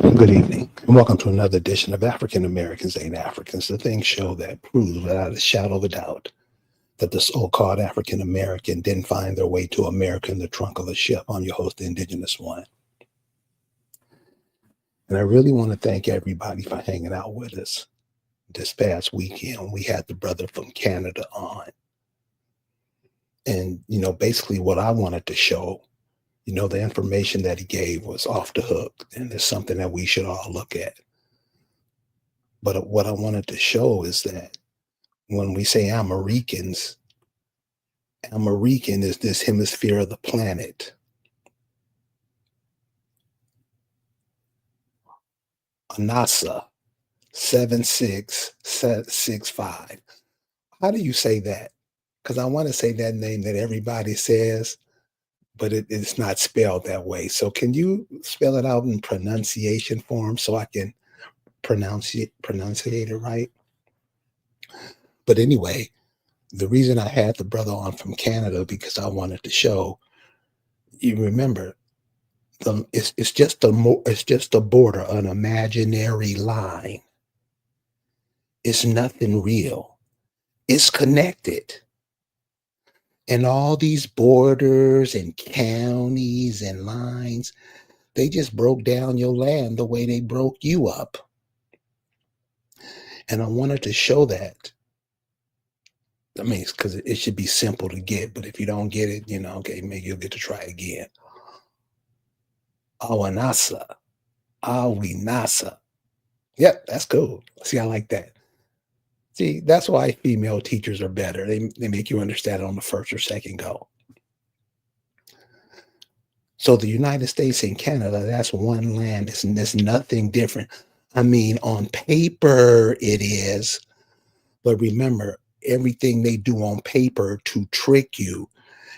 Good evening, and welcome to another edition of African Americans Ain't Africans, the thing show that proves without a shadow of a doubt that the so called African American didn't find their way to America in the trunk of a ship. I'm your host, the Indigenous One. And I really want to thank everybody for hanging out with us. This past weekend, we had the brother from Canada on. And, basically what I wanted to show, the information that he gave was off the hook. And it's something that we should all look at. But what I wanted to show is that when we say Americans, American is this hemisphere of the planet. NASA 76665. How do you say that? Because I want to say that name that everybody says, but it's not spelled that way. So can you spell it out in pronunciation form so I can pronunciate it right? But anyway, the reason I had the brother on from Canada because I wanted to show you remember it's just a border, an imaginary line. It's nothing real. It's connected. And all these borders and counties and lines, they just broke down your land the way they broke you up. And I wanted to show that. I mean, because it should be simple to get, but if you don't get it, okay, maybe you'll get to try again. Awanasa, Awinasa. Yep, that's cool. See, I like that. See, that's why female teachers are better. They make you understand it on the first or second go. So the United States and Canada, that's one land. It's nothing different. I mean, on paper it is, but remember, everything they do on paper to trick you,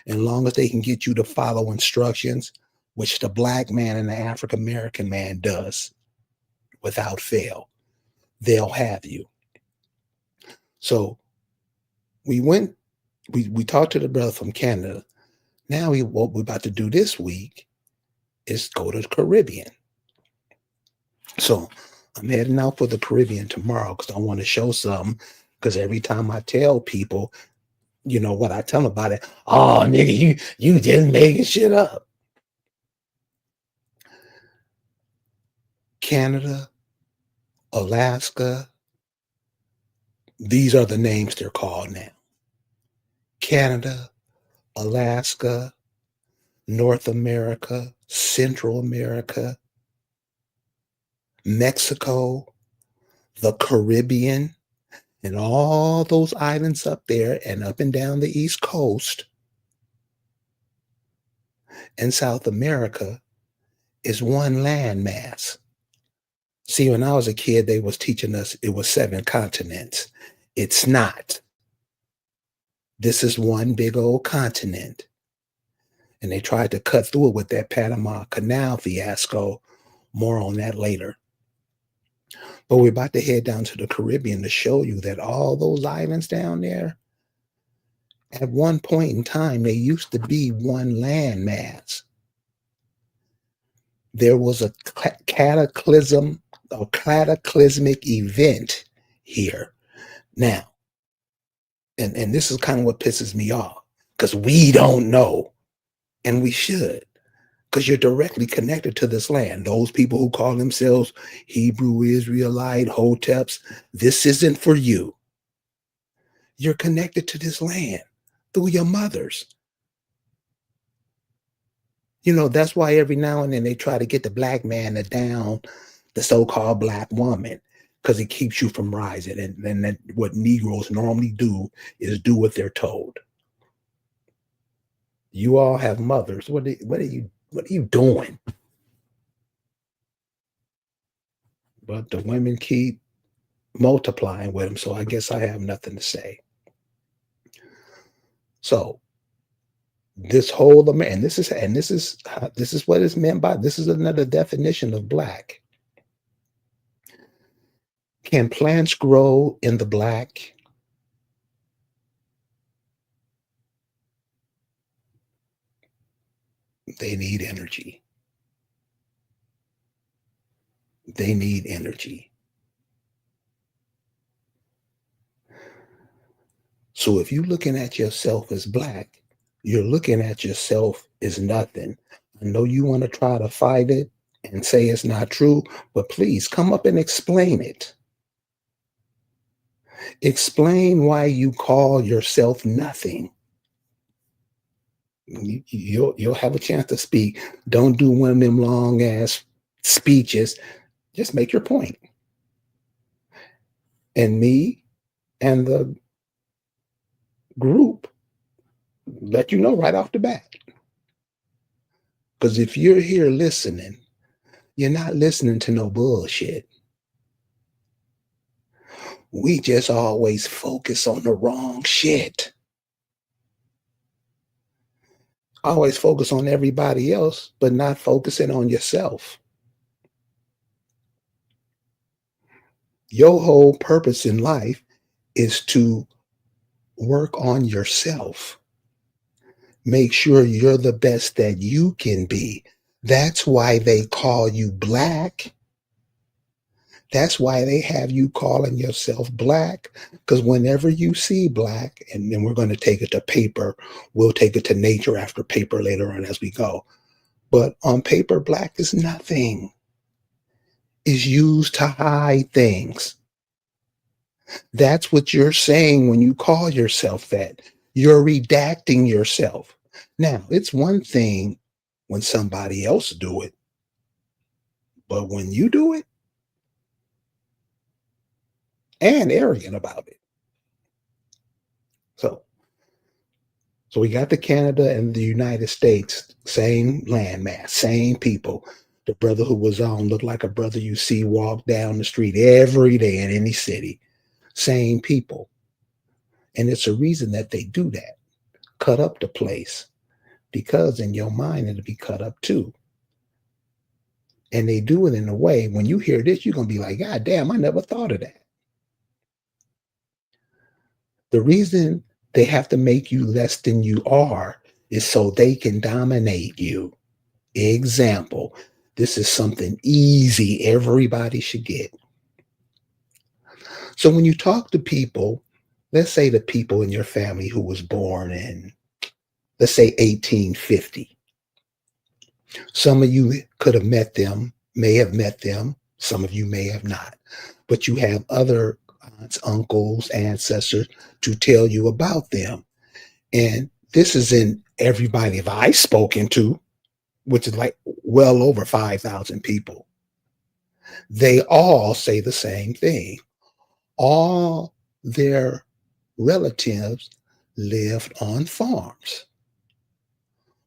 as long as they can get you to follow instructions, which the black man and the African American man does without fail, they'll have you. So we went, we talked to the brother from Canada. Now what we're about to do this week is go to the Caribbean. So I'm heading out for the Caribbean tomorrow because I want to show something. Because every time I tell people, what I tell them about it, oh nigga, you just making shit up. Canada, Alaska, these are the names they're called now. Canada, Alaska, North America, Central America, Mexico, the Caribbean, and all those islands up there and up and down the East Coast and South America is one landmass. See, when I was a kid, they was teaching us it was 7 continents. It's not. This is one big old continent. And they tried to cut through it with that Panama Canal fiasco. More on that later. But we're about to head down to the Caribbean to show you that all those islands down there, at one point in time, they used to be one landmass. There was a cataclysmic event here. Now, and this is kind of what pisses me off because we don't know, and we should, because you're directly connected to this land. Those people who call themselves Hebrew Israelite Hoteps, this isn't for you. You're connected to this land through your mothers. That's why every now and then they try to get the black man to down the so-called black woman because it keeps you from rising. And that what Negroes normally do is do what they're told. You all have mothers. What are you doing? But the women keep multiplying with them, so I guess I have nothing to say. So this whole and this is what is meant by this is another definition of black. Can plants grow in the black? They need energy. They need energy. So if you're looking at yourself as black, you're looking at yourself as nothing. I know you want to try to fight it and say it's not true, but please come up and explain it. Explain why you call yourself nothing. You'll have a chance to speak. Don't do one of them long ass speeches. Just make your point. And me and the group let you know right off the bat. Because if you're here listening, you're not listening to no bullshit. We just always focus on the wrong shit. Always focus on everybody else, but not focusing on yourself. Your whole purpose in life is to work on yourself. Make sure you're the best that you can be. That's why they call you black. That's why they have you calling yourself black. Because whenever you see black, and then we're going to take it to paper, we'll take it to nature after paper later on as we go. But on paper, black is nothing. Is used to hide things. That's what you're saying when you call yourself that. You're redacting yourself. Now, it's one thing when somebody else do it, but when you do it, and arrogant about it. So we got the Canada and the United States, same landmass, same people. The brother who was on looked like a brother you see walk down the street every day in any city. Same people. And it's a reason that they do that. Cut up the place. Because in your mind, it'll be cut up too. And they do it in a way, when you hear this, you're going to be like, God damn, I never thought of that. The reason they have to make you less than you are is so they can dominate you. Example, this is something easy everybody should get. So when you talk to people, let's say the people in your family who was born in, let's say 1850. Some of you could have met them, may have met them. Some of you may have not. But you have other aunts, uncles, ancestors to tell you about them. And this is in everybody that I've spoken to, which is like well over 5,000 people. They all say the same thing. All their relatives lived on farms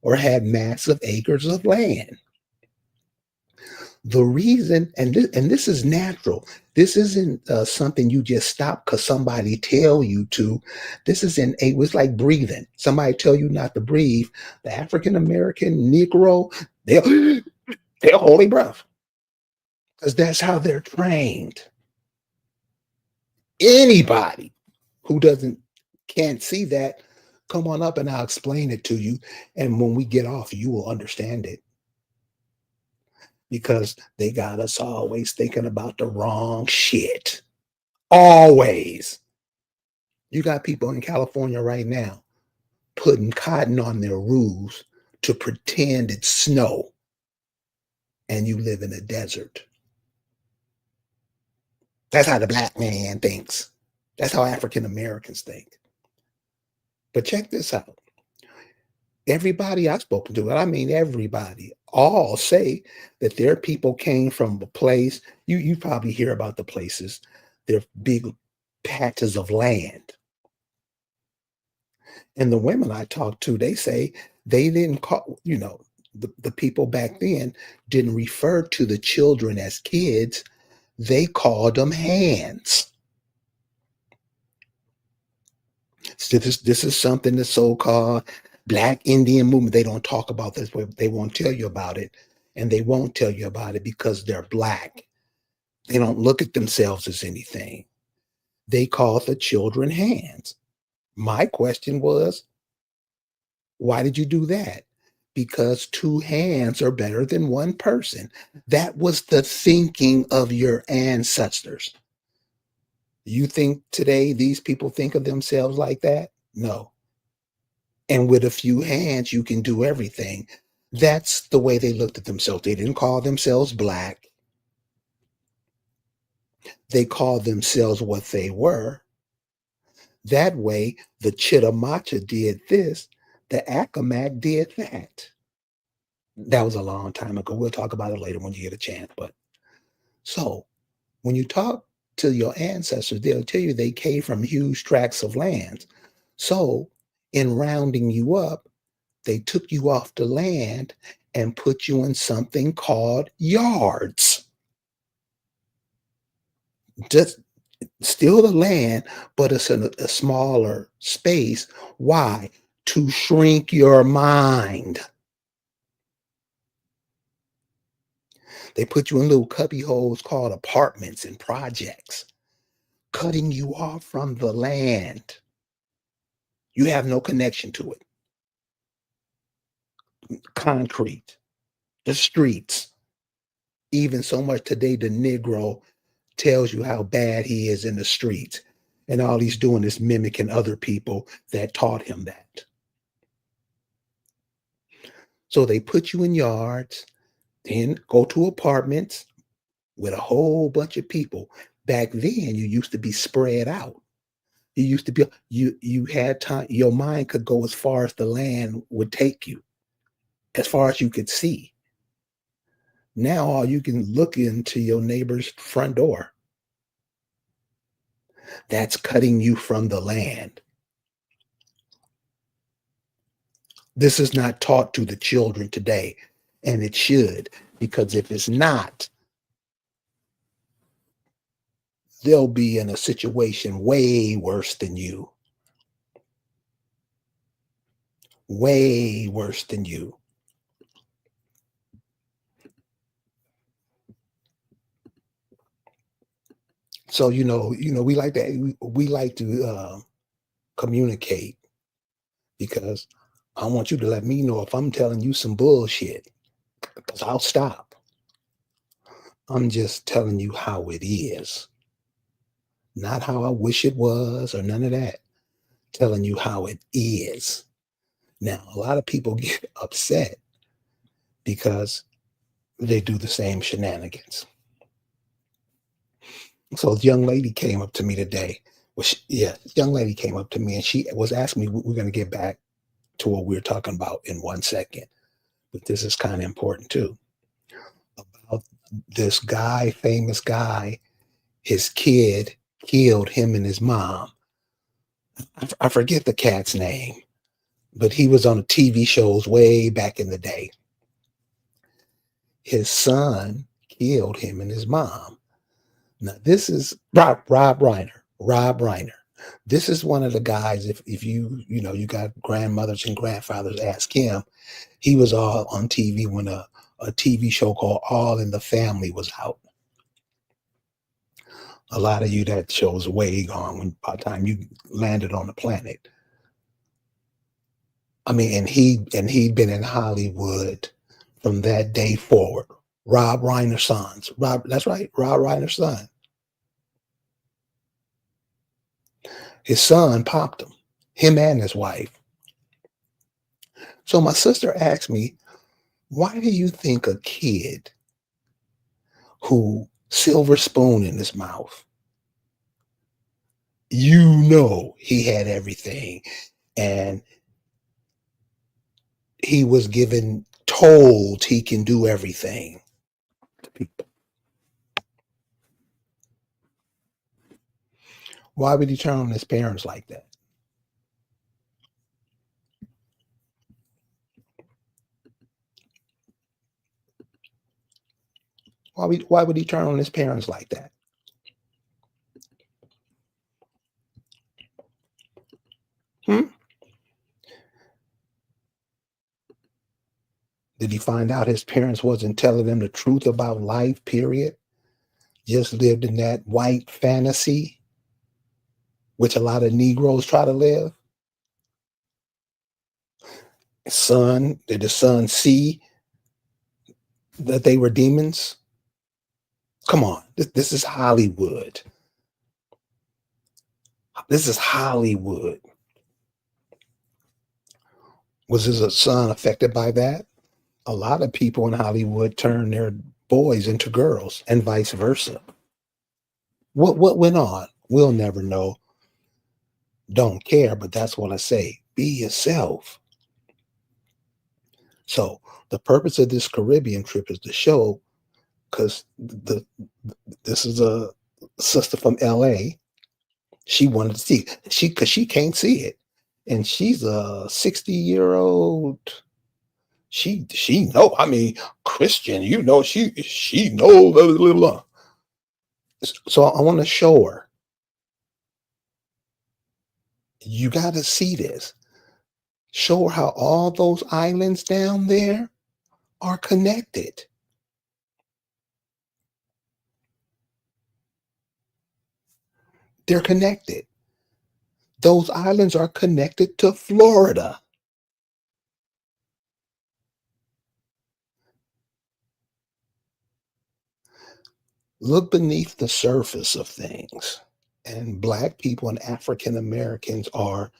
or had massive acres of land. The reason, and this is natural. This isn't something you just stop because somebody tell you to. This is it was like breathing. Somebody tell you not to breathe. The African American Negro, they'll hold their breath because that's how they're trained. Anybody who can't see that, come on up and I'll explain it to you. And when we get off, you will understand it. Because they got us always thinking about the wrong shit. Always. You got people in California right now putting cotton on their roofs to pretend it's snow, and you live in a desert. That's how the black man thinks. That's how African Americans think. But check this out. Everybody I've spoken to, and I mean everybody, all say that their people came from a place. You probably hear about the places. They're big patches of land. And the women I talked to, they say they didn't call, the people back then didn't refer to the children as kids. They called them hands. So this is something the so-called Black Indian movement, they don't talk about this, but they won't tell you about it. And they won't tell you about it because they're black. They don't look at themselves as anything. They call the children hands. My question was, why did you do that? because two hands are better than one person. That was the thinking of your ancestors. You think today these people think of themselves like that? No. And with a few hands, you can do everything. That's the way they looked at themselves. They didn't call themselves black. They called themselves what they were. That way, the Chitamacha did this, the Accomack did that. That was a long time ago. We'll talk about it later when you get a chance. But so when you talk to your ancestors, they'll tell you they came from huge tracts of land. So in rounding you up, they took you off the land and put you in something called yards. Just still the land, but it's in a smaller space. Why? To shrink your mind. They put you in little cubby holes called apartments and projects, cutting you off from the land. You have no connection to it. Concrete, the streets. Even so much today, the Negro tells you how bad he is in the streets. And all he's doing is mimicking other people that taught him that. So they put you in yards, then go to apartments with a whole bunch of people. Back then, you used to be spread out. You used to be you had time, your mind could go as far as the land would take you, as far as you could see. Now all you can look into your neighbor's front door. That's cutting you from the land. This is not taught to the children today, and it should, because if it's not, they'll be in a situation way worse than you. Way worse than you. So we like that. We like to communicate because I want you to let me know if I'm telling you some bullshit, because I'll stop. I'm just telling you how it is, not how I wish it was or none of that. Telling you how it is. Now, a lot of people get upset because they do the same shenanigans. So a young lady came up to me today. Well, young lady came up to me and she was asking me, we're going to get back to what we were talking about in 1 second, but this is kind of important too. About this guy, famous guy, his kid killed him and his mom. I forget the cat's name, but he was on the TV shows way back in the day. His son killed him and his mom. Now, this is Rob Reiner. Rob Reiner. This is one of the guys, if you got grandmothers and grandfathers, ask him. He was all on TV when a TV show called All in the Family was out. A lot of you, that show's way gone when by the time you landed on the planet. I mean, and he'd been in Hollywood from that day forward. Rob Reiner's sons. That's right, Rob Reiner's son. His son popped him and his wife. So my sister asked me, why do you think a kid who silver spoon in his mouth, he had everything and he was told he can do everything to people. Why would he turn on his parents like that? Why would he turn on his parents like that? Hmm? Did he find out his parents wasn't telling him the truth about life, period? Just lived in that white fantasy, which a lot of Negroes try to live? Son, did the son see that they were demons? Come on, this is Hollywood. This is Hollywood. Was his son affected by that? A lot of people in Hollywood turn their boys into girls and vice versa. What went on? We'll never know. Don't care, but that's what I say. Be yourself. So the purpose of this Caribbean trip is to show, because this is a sister from LA. She wanted to see because she can't see it. And she's a 60-year-old. She know, I mean, Christian, she knows blah, blah, blah. So I want to show her. You gotta see this. Show her how all those islands down there are connected. They're connected. Those islands are connected to Florida. Look beneath the surface of things. And Black people and African Americans are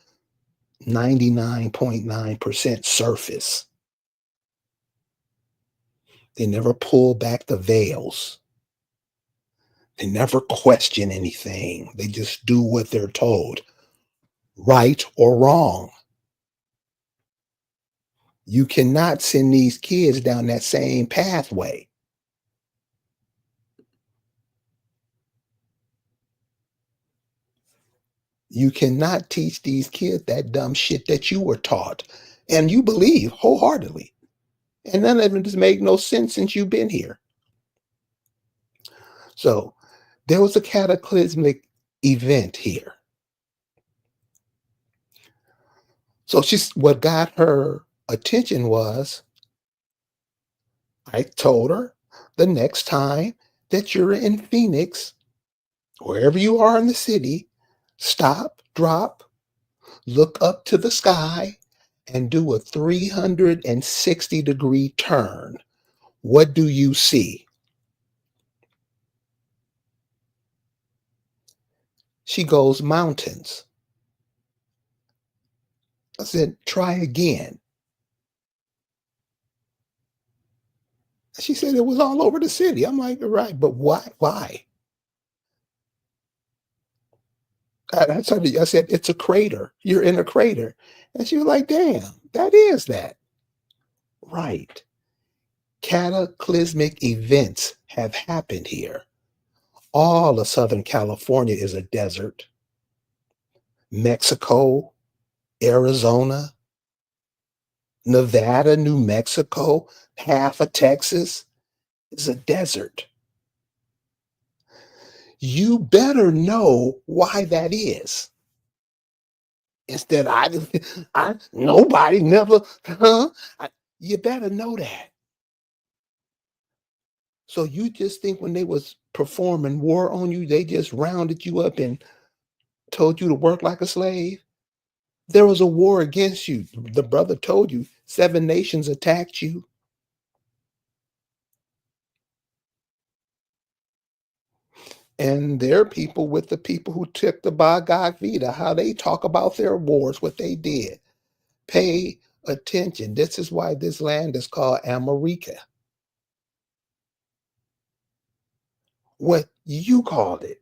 99.9% surface. They never pull back the veils. They never question anything. They just do what they're told, right or wrong. You cannot send these kids down that same pathway. You cannot teach these kids that dumb shit that you were taught and you believe wholeheartedly. And none of it has made no sense since you've been here. So there was a cataclysmic event here. So what got her attention was, I told her, the next time that you're in Phoenix, wherever you are in the city, stop, drop, look up to the sky, and do a 360-degree turn. What do you see? She goes, mountains. I said, try again. She said it was all over the city. I'm like, right, but why? Why? I told her, I said, it's a crater. You're in a crater. And she was like, damn, that is that. Right. Cataclysmic events have happened here. All of Southern California is a desert. Mexico, Arizona, Nevada, New Mexico, half of Texas is a desert. You better know why that is. Instead, nobody never, huh? You better know that. So you just think when they was performing war on you, they just rounded you up and told you to work like a slave? There was a war against you. The brother told you 7 nations attacked you. And there are people with the people who took the Bhagavad Gita, how they talk about their wars, what they did. Pay attention. This is why this land is called America. What you called it.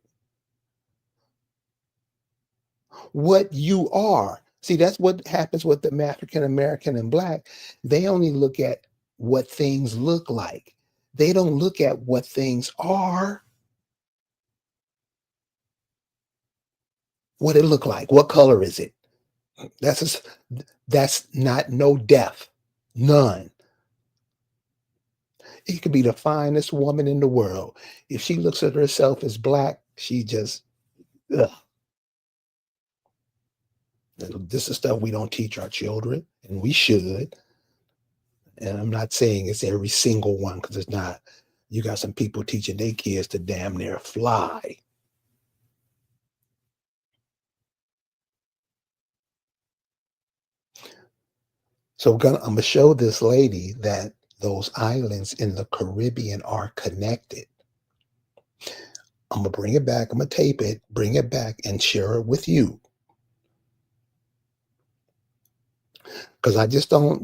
What you are. See, that's what happens with the African American and Black. They only look at what things look like. They don't look at what things are, what it look like. What color is it? That's just, that's not no depth. None. It could be the finest woman in the world. If she looks at herself as Black, she just, ugh. This is stuff we don't teach our children, and we should. And I'm not saying it's every single one, because it's not. You got some people teaching their kids to damn near fly. I'm gonna show this lady that those islands in the Caribbean are connected. I'm gonna bring it back. I'm gonna tape it, bring it back, and share it with you because I just don't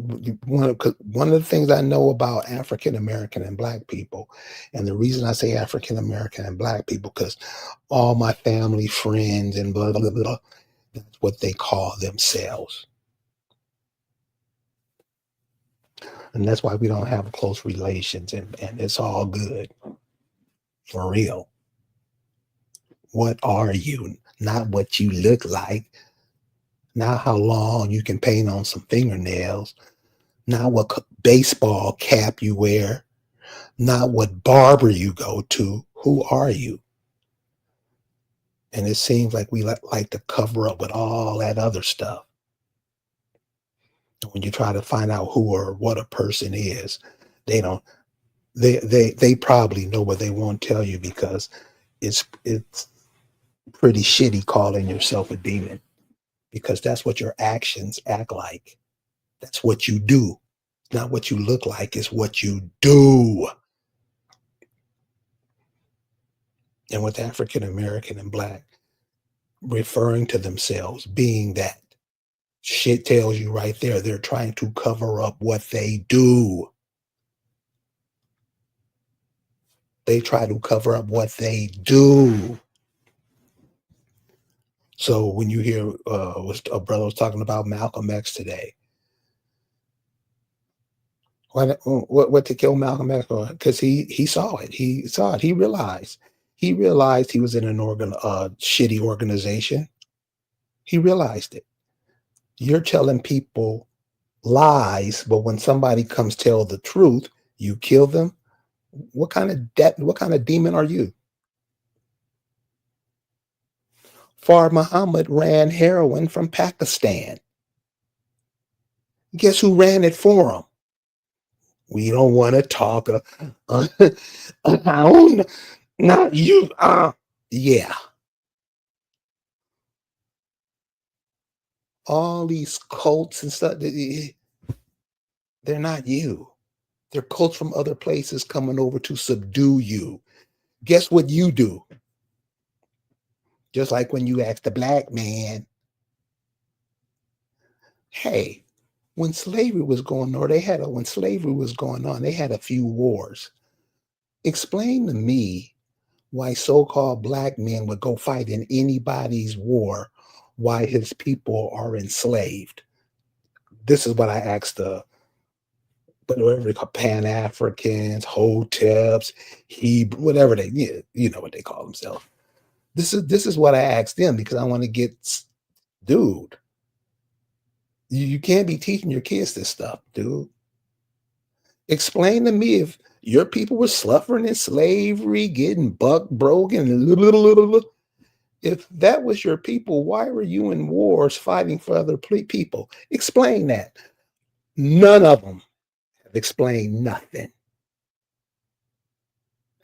want. Because one of the things I know about African American and Black people, and the reason I say African American and Black people, because all my family, friends, and blah blah blah, that's what they call themselves, and that's why we don't have close relations, and it's all good for real. What are you? Not what you look like, not how long you can paint on some fingernails, not what baseball cap you wear, not what barber you go to. Who are you? And it seems like we like to cover up with all that other stuff. When you try to find out who or what a person is, they don't. They probably know, what they won't tell you because it's pretty shitty calling yourself a demon, because that's what your actions act like. That's what you do. Not what you look like, it's what you do. And with African American and Black referring to themselves being that, shit tells you right there they're trying to cover up what they do. They try to cover up what they do. So when you hear a brother was talking about Malcolm X today, what to kill Malcolm X for? Because he saw it. He saw it. He realized. He realized he was in an shitty organization. He realized it. You're telling people lies, but when somebody comes tell the truth, you kill them. What kind of demon are you? Far Muhammad ran heroin from Pakistan. Guess who ran it for him? We don't want to talk. Not you. Yeah. All these cults and stuff, they're not you. They're cults from other places coming over to subdue you. Guess what you do? Just like when you ask the Black man, hey, when slavery was going on, when slavery was going on, they had a few wars. Explain to me why so-called Black men would go fight in anybody's war, why his people are enslaved. This is what I asked the whatever they call Pan-Africans, Hoteps, Hebrew, whatever you know what they call themselves. This is what I asked them, because I want to get, dude, you can't be teaching your kids this stuff, dude. Explain to me, if your people were suffering in slavery, getting buck broken, if that was your people, why were you in wars fighting for other people? Explain that. None of them have explained nothing.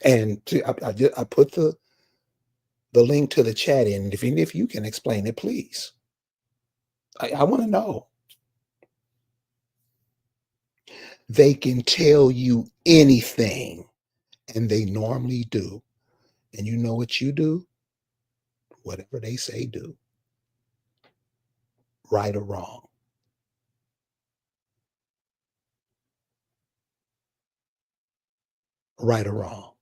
And I put the link to the chat in. If you can explain it, please. I want to know. They can tell you anything, and they normally do. And you know what you do? Whatever they say, do. Right or wrong. Right or wrong.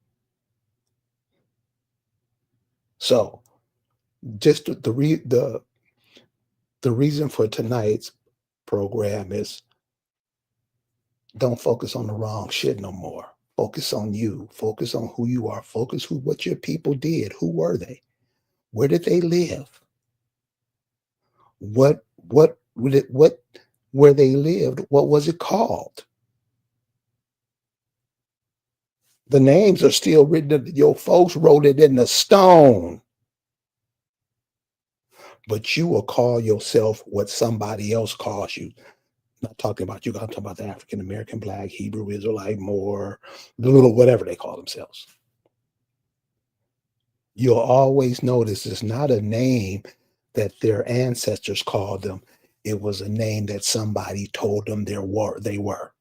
So, just the reason for tonight's program is, don't focus on the wrong shit no more. Focus on you. Focus on who you are. Focus what your people did. Who were they? Where did they live? What where they lived? What was it called? The names are still written. Your folks wrote it in the stone. But you will call yourself what somebody else calls you. Not talking about you. I'm talking about the African American, Black, Hebrew, Israelite, Moor, the little whatever they call themselves. You'll always notice it's not a name that their ancestors called them. It was a name that somebody told them they were.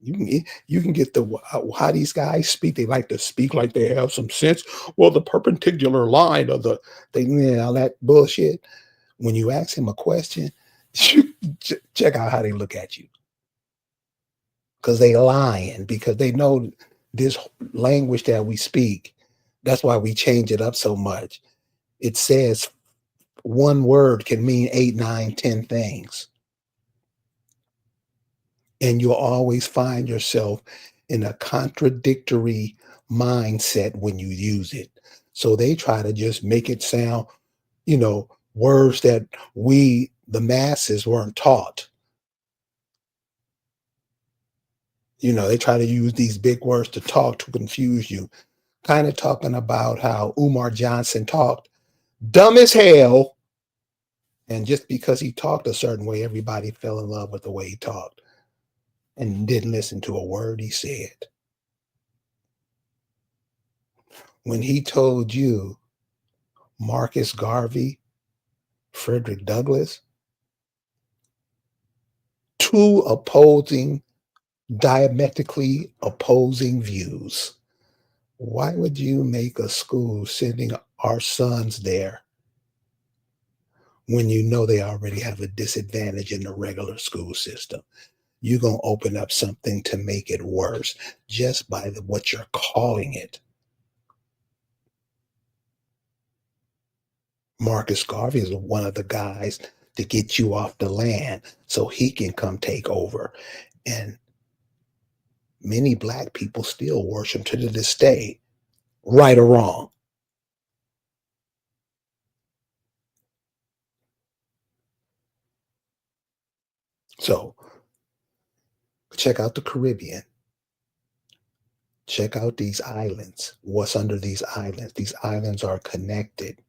You can get the how these guys speak. They like to speak like they have some sense. Well, the perpendicular line of the thing, all that bullshit. When you ask him a question, you check out how they look at you because they lying because they know this language that we speak. That's why we change it up so much. It says one word can mean 8, 9, 10 things. And you'll always find yourself in a contradictory mindset when you use it. So they try to just make it sound, words that we, the masses, weren't taught. They try to use these big words to talk to confuse you. Kind of talking about how Umar Johnson talked dumb as hell. And just because he talked a certain way, everybody fell in love with the way he talked and didn't listen to a word he said. When he told you Marcus Garvey, Frederick Douglass, two diametrically opposing views. Why would you make a school sending our sons there when you know they already have a disadvantage in the regular school system? You're going to open up something to make it worse just by what you're calling it. Marcus Garvey is one of the guys to get you off the land so he can come take over. And many Black people still worship to this day, right or wrong. So check out the Caribbean. Check out these islands. What's under these islands? These islands are connected.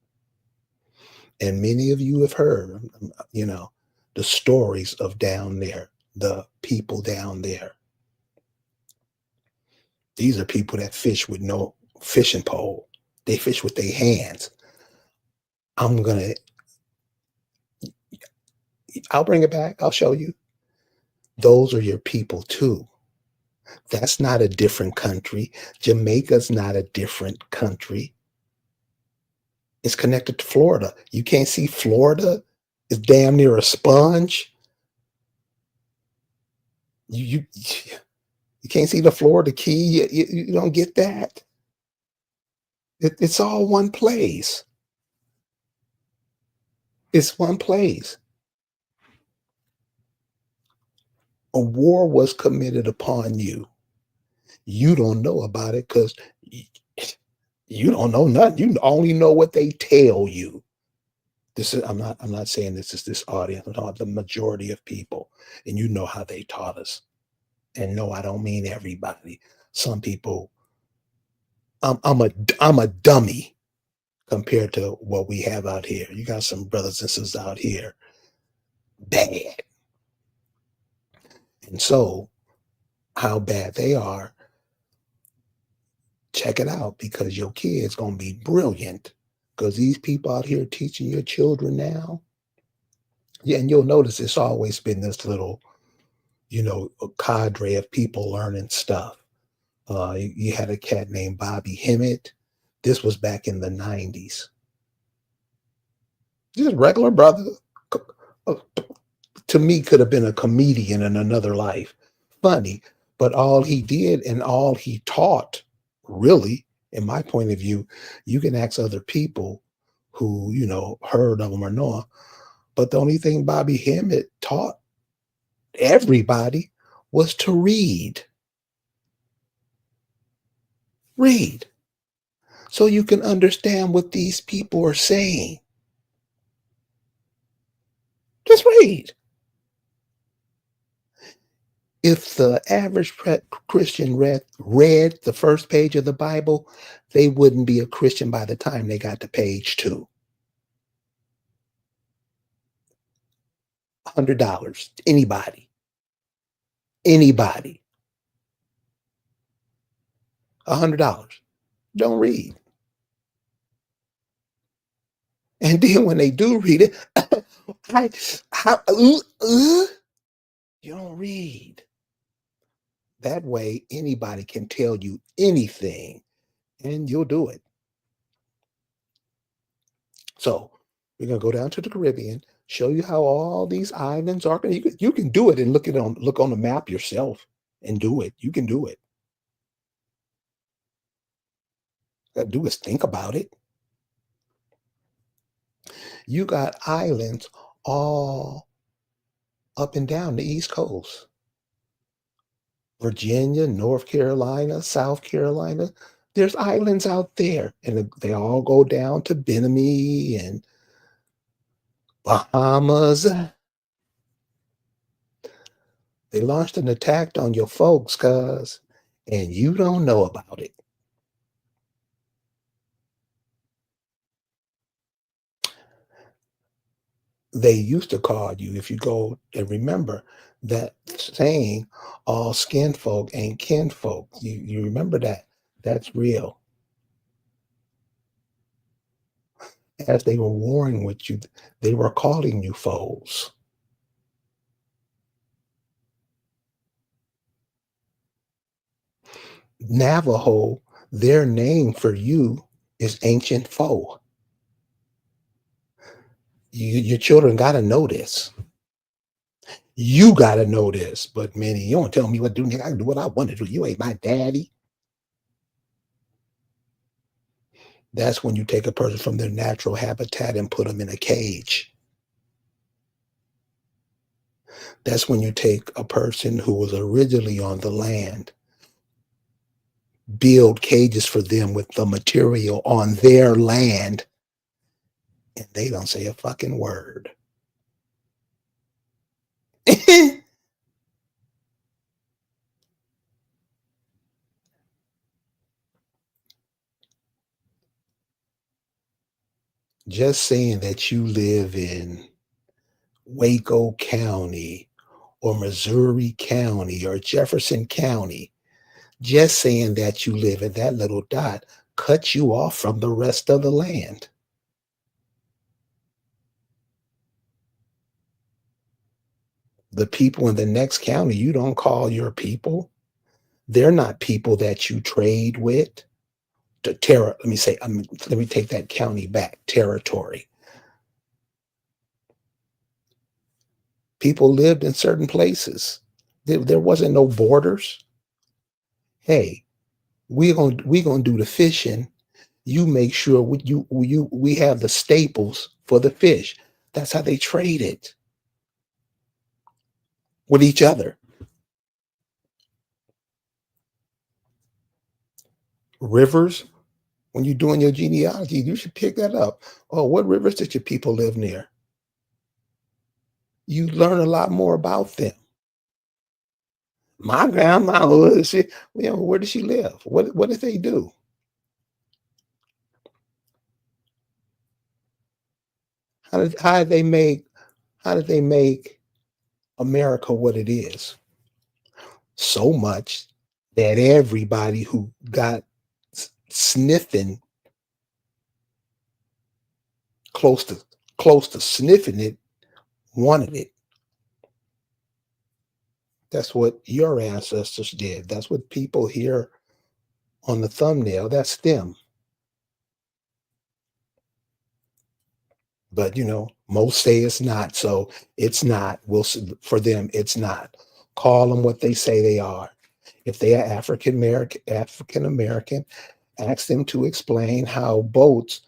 And many of you have heard, the stories of down there, the people down there. These are people that fish with no fishing pole. They fish with their hands. I'll bring it back. I'll show you. Those are your people too. That's not a different country. Jamaica's not a different country. It's connected to Florida. You can't see Florida is damn near a sponge. You can't see the Florida Key. You don't get that. It's all one place. It's one place. A war was committed upon you. You don't know about it because you don't know nothing. You only know what they tell you. I'm not saying this is this audience. I'm talking about the majority of people. And you know how they taught us. And no, I don't mean everybody. Some people, I'm a dummy compared to what we have out here. You got some brothers and sisters out here, bad. And so how bad they are, check it out because your kid's gonna be brilliant. Because these people out here teaching your children now, yeah, and you'll notice it's always been this little, cadre of people learning stuff. You had a cat named Bobby Hemmett. This was back in the 90s. Just a regular brother. uh, To me, could have been a comedian in another life. Funny. But all he did and all he taught, really, in my point of view, you can ask other people who, heard of him or know him. But the only thing Bobby Hemmett taught everybody was to read. Read. So you can understand what these people are saying. Just read. If the average Christian read the first page of the Bible, they wouldn't be a Christian by the time they got to page 2. $100. Anybody. $100. Don't read. And then when they do read it, I, how, you don't read. That way, anybody can tell you anything and you'll do it. So we're gonna go down to the Caribbean, show you how all these islands are. You can do it and look on the map yourself and do it. You can do it. All you gotta do is think about it. You got islands all up and down the East Coast. Virginia, North Carolina, South Carolina. There's islands out there, and they all go down to Bimini and Bahamas. They launched an attack on your folks, cuz, and you don't know about it. They used to call you, if you go and remember that saying, all skin folk ain't kinfolk. You remember that? That's real. As they were warring with you, they were calling you foes. Navajo, their name for you is ancient foe. Your children got to know this. You got to know this. But man, you don't tell me what to do. Nigga, I can do what I want to do. You ain't my daddy. That's when you take a person from their natural habitat and put them in a cage. That's when you take a person who was originally on the land, build cages for them with the material on their land, and they don't say a fucking word. Just saying that you live in Waco County or Missouri County or Jefferson County, just saying that you live in that little dot cuts you off from the rest of the land. The people in the next county you don't call your people. They're not people that you trade with. Let me say, let me take that county back. Territory. People lived in certain places. There wasn't no borders. Hey, we gonna do the fishing. You make sure we have the staples for the fish. That's how they traded with each other. Rivers. When you're doing your genealogy, you should pick that up. Oh, what rivers did your people live near? You learn a lot more about them. My grandma was she, where did she live? What did they do? How did they make America what it is? So much that everybody who got sniffing close to close to sniffing it wanted it. That's what your ancestors did. That's what people here on the thumbnail, that's them. But most say it's not. So it's not. For them, it's not. Call them what they say they are. If they are African American, ask them to explain how boats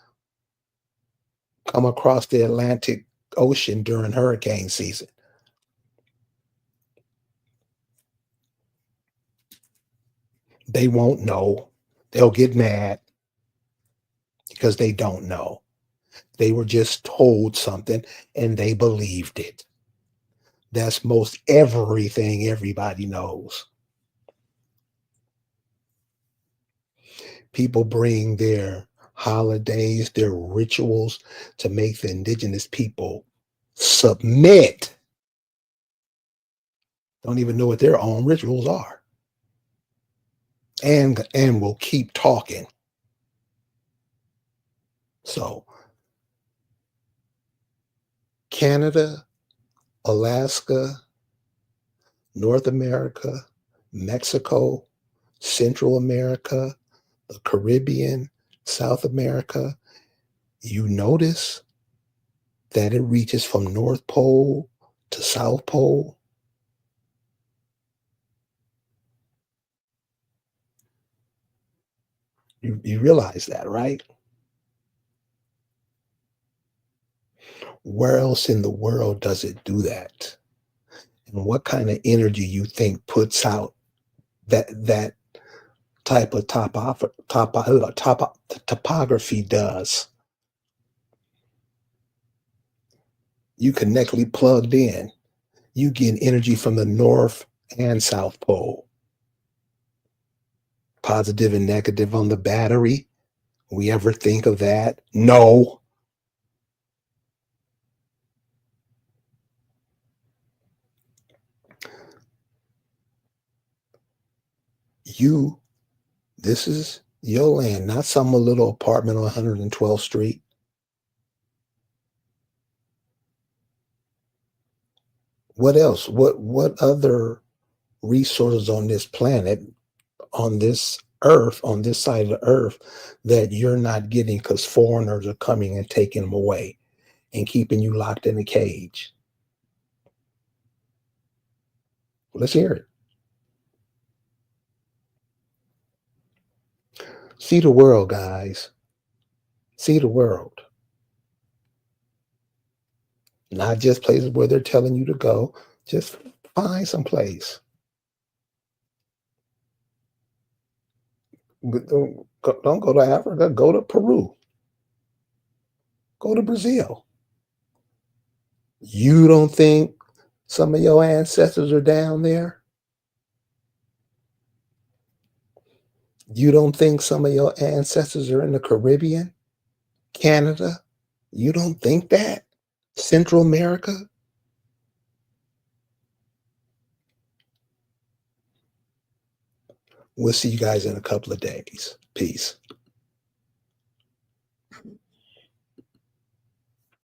come across the Atlantic Ocean during hurricane season. They won't know. They'll get mad because they don't know. They were just told something and they believed it. That's most everything everybody knows. People bring their holidays, their rituals to make the indigenous people submit. Don't even know what their own rituals are. And will keep talking. So Canada, Alaska, North America, Mexico, Central America, the Caribbean, South America, you notice that it reaches from North Pole to South Pole. You realize that, right? Where else in the world does it do that? And what kind of energy you think puts out that type of topography does? You connectly plugged in. You get energy from the North and South Pole. Positive and negative on the battery. We ever think of that? No. You, this is your land, not some little apartment on 112th Street. What else? What other resources on this planet, on this earth, on this side of the earth, that you're not getting because foreigners are coming and taking them away and keeping you locked in a cage? Let's hear it. See the world, guys. See the world. Not just places where they're telling you to go. Just find some place. Don't go to Africa. Go to Peru. Go to Brazil. You don't think some of your ancestors are down there? You don't think some of your ancestors are in the Caribbean, Canada? You don't think that? Central America? We'll see you guys in a couple of days. Peace.